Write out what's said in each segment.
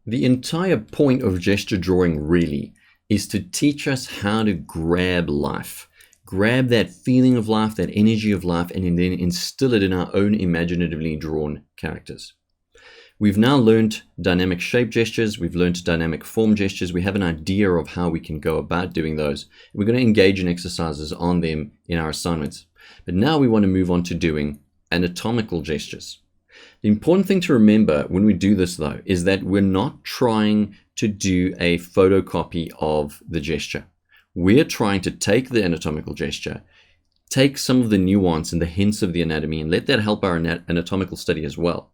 The entire point of gesture drawing really is to teach us how to grab life. Grab that feeling of life, that energy of life, and then instill it in our own imaginatively drawn characters. We've now learned dynamic shape gestures. We've learned dynamic form gestures. We have an idea of how we can go about doing those. We're going to engage in exercises on them in our assignments. But now we want to move on to doing anatomical gestures. The important thing to remember when we do this, though, is that we're not trying to do a photocopy of the gesture. We're trying to take the anatomical gesture, take some of the nuance and the hints of the anatomy, and let that help our anatomical study as well.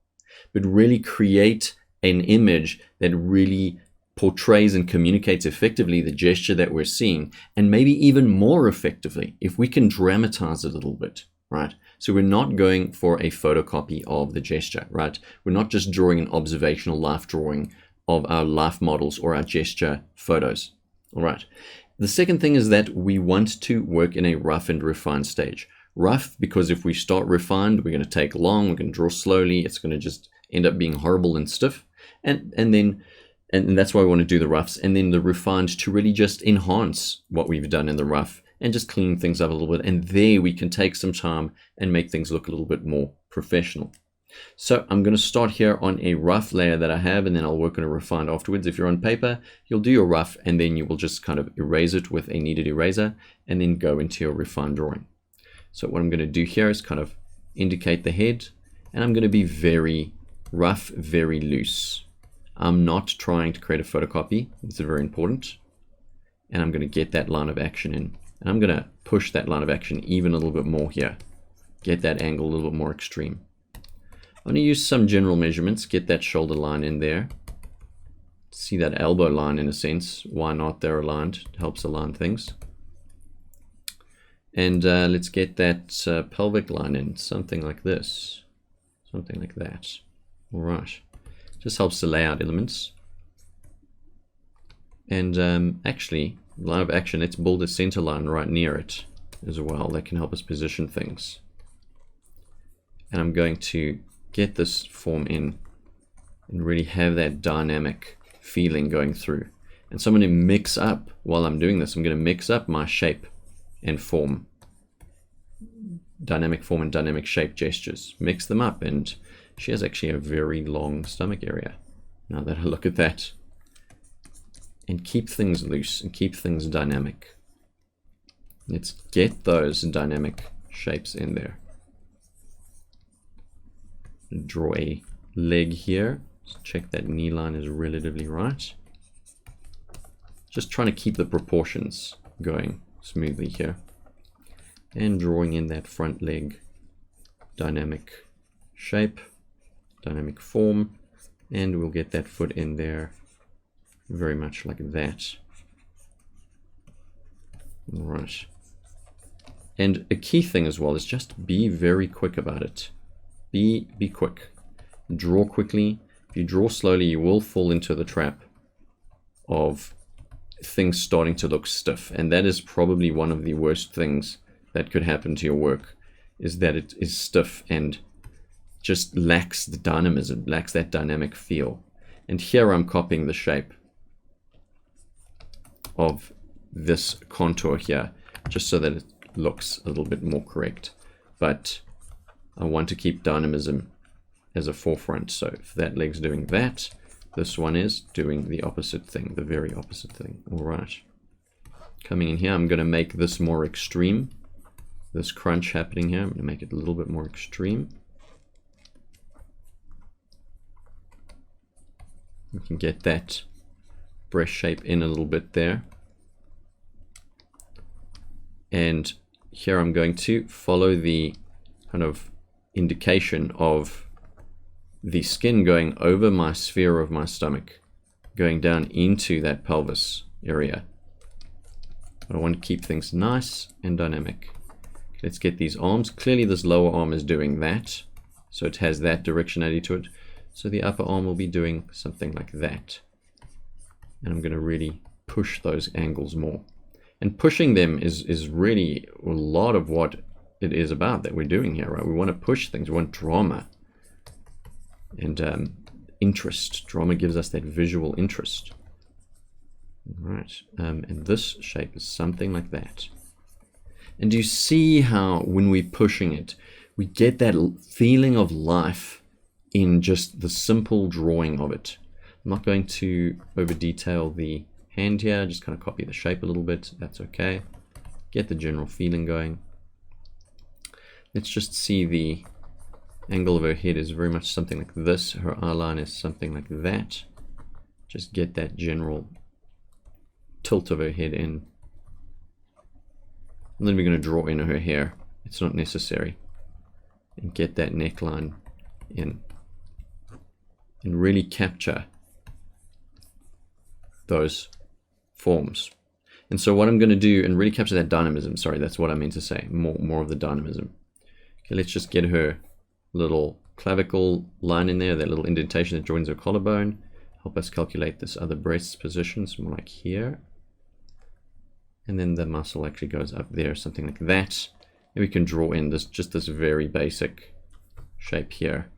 But really create an image that really portrays and communicates effectively the gesture that we're seeing, and maybe even more effectively if we can dramatize it a little bit, right? So we're not going for a photocopy of the gesture, right? We're not just drawing an observational life drawing of our life models or our gesture photos, all right? The second thing is that we want to work in a rough and refined stage. Rough, because if we start refined, we're going to take long, we're going to draw slowly, it's going to just end up being horrible and stiff. And that's why we want to do the roughs. And then the refined to really just enhance what we've done in the rough and just clean things up a little bit. And there we can take some time and make things look a little bit more professional. So I'm going to start here on a rough layer that I have, and then I'll work on a refined afterwards. If you're on paper, you'll do your rough, and then you will just kind of erase it with a kneaded eraser, and then go into your refined drawing. So what I'm going to do here is kind of indicate the head, and I'm going to be very rough, very loose. I'm not trying to create a photocopy. It's very important. And I'm going to get that line of action in. And I'm going to push that line of action even a little bit more here. Get that angle a little bit more extreme. I'm going to use some general measurements. Get that shoulder line in there. See that elbow line in a sense. Why not? They're aligned. It helps align things. And let's get that pelvic line in. Something like this. Something like that. All right. Just helps to lay out elements. And actually, line of action, let's build a center line right near it as well. That can help us position things. And I'm going to get this form in and really have that dynamic feeling going through. And so I'm going to mix up, while I'm doing this, I'm going to mix up my shape and form. Dynamic form and dynamic shape gestures. Mix them up, and she has actually a very long stomach area. Now that I look at that. And keep things loose and keep things dynamic. Let's get those dynamic shapes in there. Draw a leg here. Just check that knee line is relatively right. Just trying to keep the proportions going smoothly here. And drawing in that front leg dynamic shape, dynamic form, and we'll get that foot in there very much like that. All right. And a key thing as well is just be very quick about it. Be quick. Draw quickly. If you draw slowly, you will fall into the trap of things starting to look stiff. And that is probably one of the worst things that could happen to your work, is that it is stiff and just lacks the dynamism, lacks that dynamic feel. And here I'm copying the shape of this contour here, just so that it looks a little bit more correct. But I want to keep dynamism as a forefront. So if that leg's doing that, this one is doing the opposite thing, the very opposite thing. All right. Coming in here, I'm going to make this more extreme. This crunch happening here, I'm going to make it a little bit more extreme. You can get that breast shape in a little bit there. And here I'm going to follow the kind of indication of the skin going over my sphere of my stomach, going down into that pelvis area. I want to keep things nice and dynamic. Let's get these arms. Clearly this lower arm is doing that, so it has that directionality to it. So the upper arm will be doing something like that. And I'm going to really push those angles more. And pushing them is really a lot of what it is about that we're doing here, right? We want to push things, we want drama. And interest. Drama gives us that visual interest. Right, and this shape is something like that. And do you see how when we're pushing it, we get that feeling of life in just the simple drawing of it? I'm not going to over detail the hand here, just kind of copy the shape a little bit. That's okay. Get the general feeling going. Let's just see the angle of her head is very much something like this. Her eye line is something like that. Just get that general tilt of her head in. And then we're going to draw in her hair. It's not necessary. And get that neckline in. And really capture those forms. And so what I'm going to do, and really capture that dynamism, sorry, that's what I meant to say, more of the dynamism. Okay, let's just get her little clavicle line in there, that little indentation that joins her collarbone. Help us calculate this other breast position, so more like here. And then the muscle actually goes up there, something like that. And we can draw in this, just this very basic shape here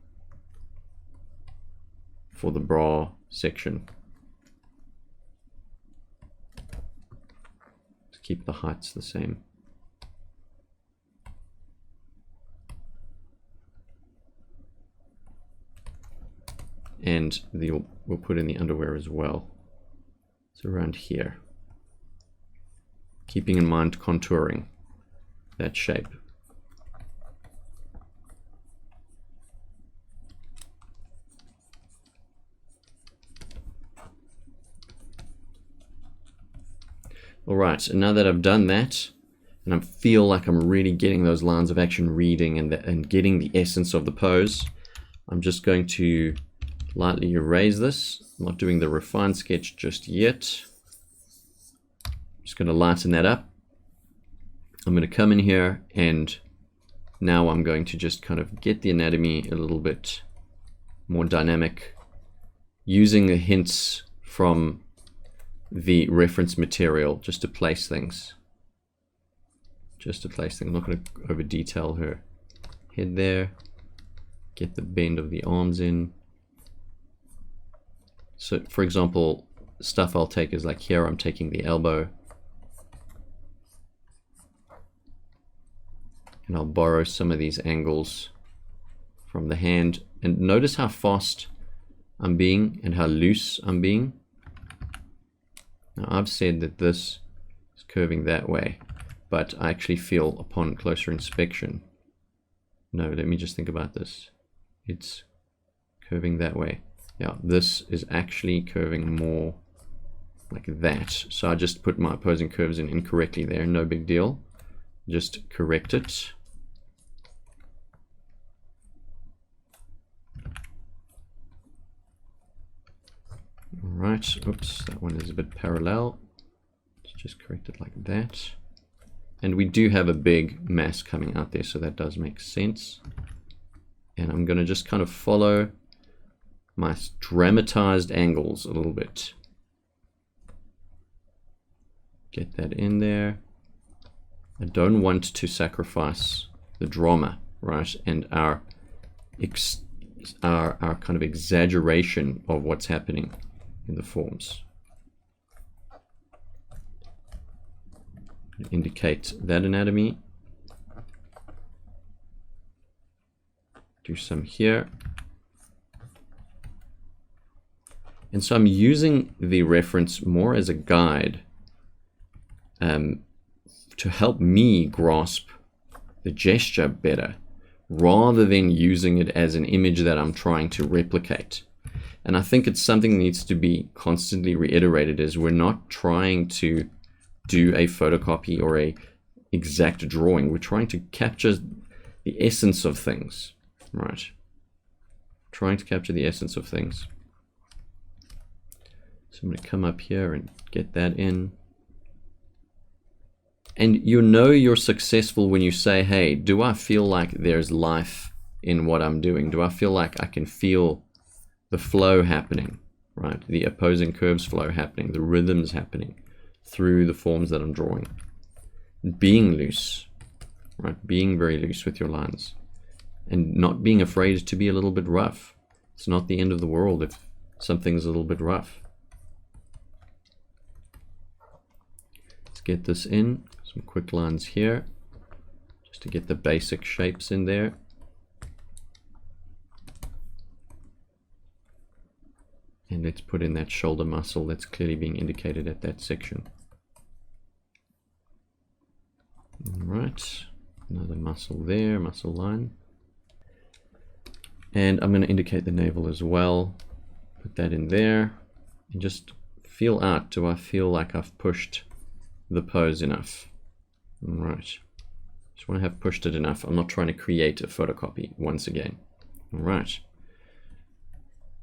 for the bra section. To keep the heights the same. And we'll put in the underwear as well. It's around here. Keeping in mind contouring that shape. All right, and now that I've done that, and I feel like I'm really getting those lines of action reading and getting the essence of the pose, I'm just going to lightly erase this. I'm not doing the refine sketch just yet. Just going to lighten that up. I'm going to come in here, and now I'm going to just kind of get the anatomy a little bit more dynamic, using the hints from the reference material just to place things. I'm not going to over detail her head there. Get the bend of the arms in. So for example, stuff I'll take is like here, I'm taking the elbow. And I'll borrow some of these angles from the hand. And notice how fast I'm being and how loose I'm being. Now I've said that this is curving that way, but I actually feel upon closer inspection, no, let me just think about this. It's curving that way. Yeah, this is actually curving more like that. So I just put my opposing curves in incorrectly there, no big deal. Just correct it. Alright, oops, that one is a bit parallel. Let's just correct it like that. And we do have a big mass coming out there, so that does make sense. And I'm going to just kind of follow my dramatized angles a little bit. Get that in there. I don't want to sacrifice the drama, right? And our kind of exaggeration of what's happening in the forms. Indicate that anatomy. Do some here. And so I'm using the reference more as a guide to help me grasp the gesture better, rather than using it as an image that I'm trying to replicate. And I think it's something that needs to be constantly reiterated, is we're not trying to do a photocopy or a exact drawing. We're trying to capture the essence of things, right? Trying to capture the essence of things. So I'm going to come up here and get that in. And you know you're successful when you say, hey, do I feel like there's life in what I'm doing? Do I feel like I can feel the flow happening, right? The opposing curves flow happening, the rhythms happening through the forms that I'm drawing. Being loose, right? Being very loose with your lines and not being afraid to be a little bit rough. It's not the end of the world if something's a little bit rough. Let's get this in, some quick lines here, just to get the basic shapes in there. And let's put in that shoulder muscle that's clearly being indicated at that section. All right, another muscle there, muscle line. And I'm going to indicate the navel as well. Put that in there and just feel out. Do I feel like I've pushed the pose enough? All right. Just want to have pushed it enough. I'm not trying to create a photocopy once again. All right.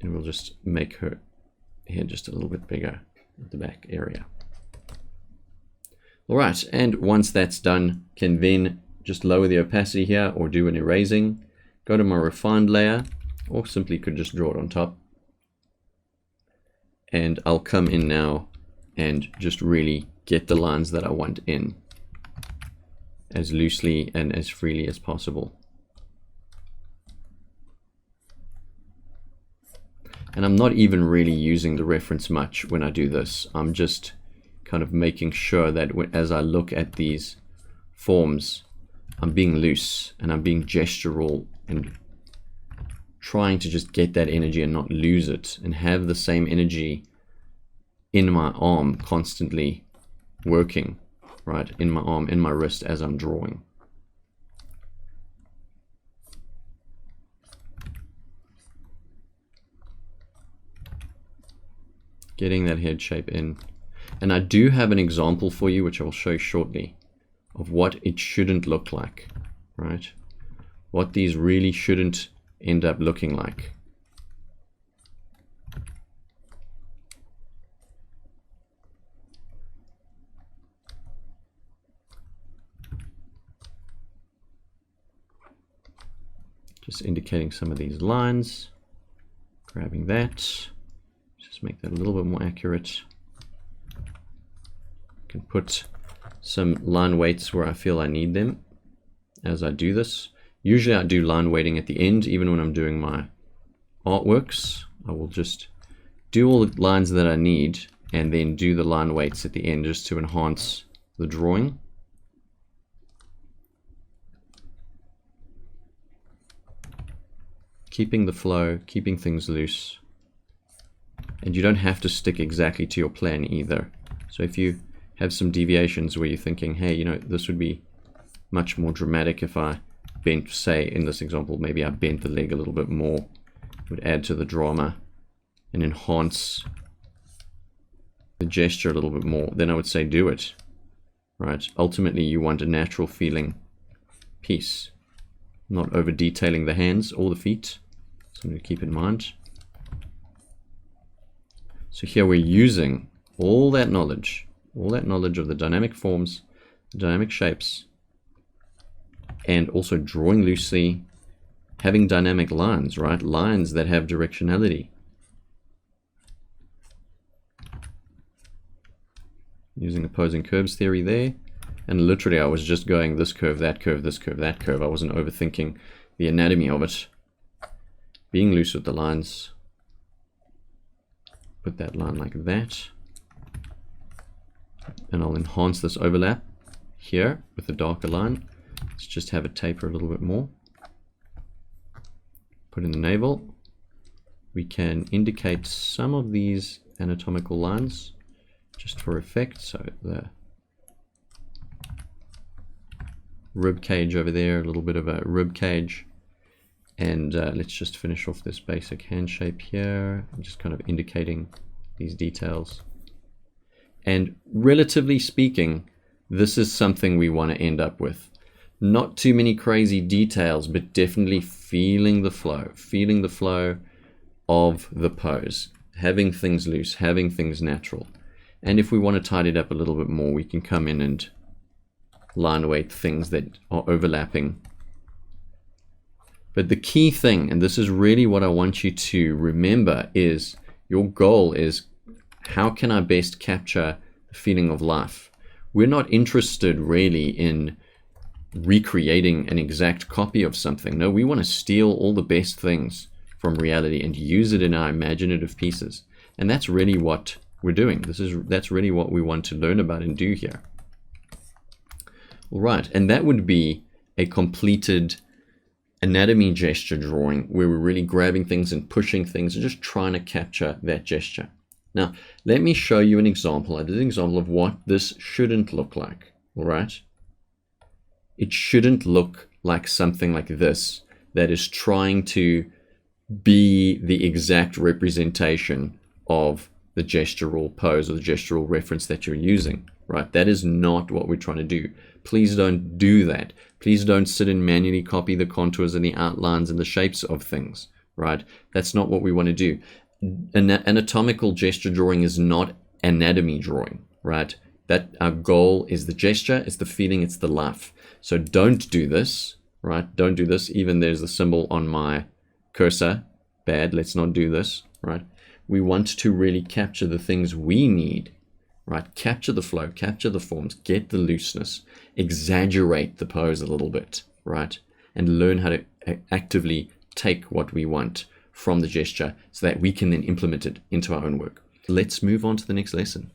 And we'll just make her head just a little bit bigger at the back area. All right. And once that's done, can then just lower the opacity here or do an erasing. Go to my refined layer, or simply could just draw it on top. And I'll come in now and just really get the lines that I want in as loosely and as freely as possible. And I'm not even really using the reference much when I do this. I'm just kind of making sure that as I look at these forms, I'm being loose and I'm being gestural and trying to just get that energy and not lose it, and have the same energy in my arm constantly working, right? In my arm, in my wrist as I'm drawing. Getting that head shape in. And I do have an example for you, which I will show you shortly, of what it shouldn't look like, right? What these really shouldn't end up looking like. Just indicating some of these lines, grabbing that, just make that a little bit more accurate. I can put some line weights where I feel I need them as I do this. Usually I do line weighting at the end, even when I'm doing my artworks. I will just do all the lines that I need and then do the line weights at the end just to enhance the drawing. Keeping the flow, keeping things loose. And you don't have to stick exactly to your plan either. So if you have some deviations where you're thinking, hey, you know, this would be much more dramatic if I bent, say in this example, maybe I bent the leg a little bit more, it would add to the drama and enhance the gesture a little bit more, then I would say do it, right? Ultimately, you want a natural feeling piece, not over detailing the hands or the feet. Something to keep in mind. So here we're using all that knowledge of the dynamic forms, the dynamic shapes, and also drawing loosely, having dynamic lines, right? Lines that have directionality. Using opposing curves theory there. And literally I was just going this curve, that curve, this curve, that curve. I wasn't overthinking the anatomy of it. Being loose with the lines. Put that line like that. And I'll enhance this overlap here with the darker line. Let's just have it taper a little bit more. Put in the navel. We can indicate some of these anatomical lines just for effect. So the rib cage over there, a little bit of a rib cage. And let's just finish off this basic hand shape here. I'm just kind of indicating these details. And relatively speaking, this is something we want to end up with. Not too many crazy details, but definitely feeling the flow of the pose, having things loose, having things natural. And if we want to tidy it up a little bit more, we can come in and line weight things that are overlapping. But the key thing, and this is really what I want you to remember, is your goal is, how can I best capture the feeling of life? We're not interested really in recreating an exact copy of something. No, we want to steal all the best things from reality and use it in our imaginative pieces. And that's really what we're doing. That's really what we want to learn about and do here. All right, and that would be a completed anatomy gesture drawing where we're really grabbing things and pushing things and just trying to capture that gesture. Now, let me show you an example. I did an example of what this shouldn't look like. All right, it shouldn't look like something like this that is trying to be the exact representation of the gestural pose or the gestural reference that you're using, right? That is not what we're trying to do. Please don't do that. Please don't sit and manually copy the contours and the outlines and the shapes of things, right? That's not what we want to do. Anatomical gesture drawing is not anatomy drawing, right? That our goal is the gesture, it's the feeling, it's the life. So don't do this, right? Don't do this. Even there's the symbol on my cursor. Bad. Let's not do this, right? We want to really capture the things we need, right? Capture the flow, capture the forms, get the looseness, exaggerate the pose a little bit, right? And learn how to actively take what we want from the gesture so that we can then implement it into our own work. Let's move on to the next lesson.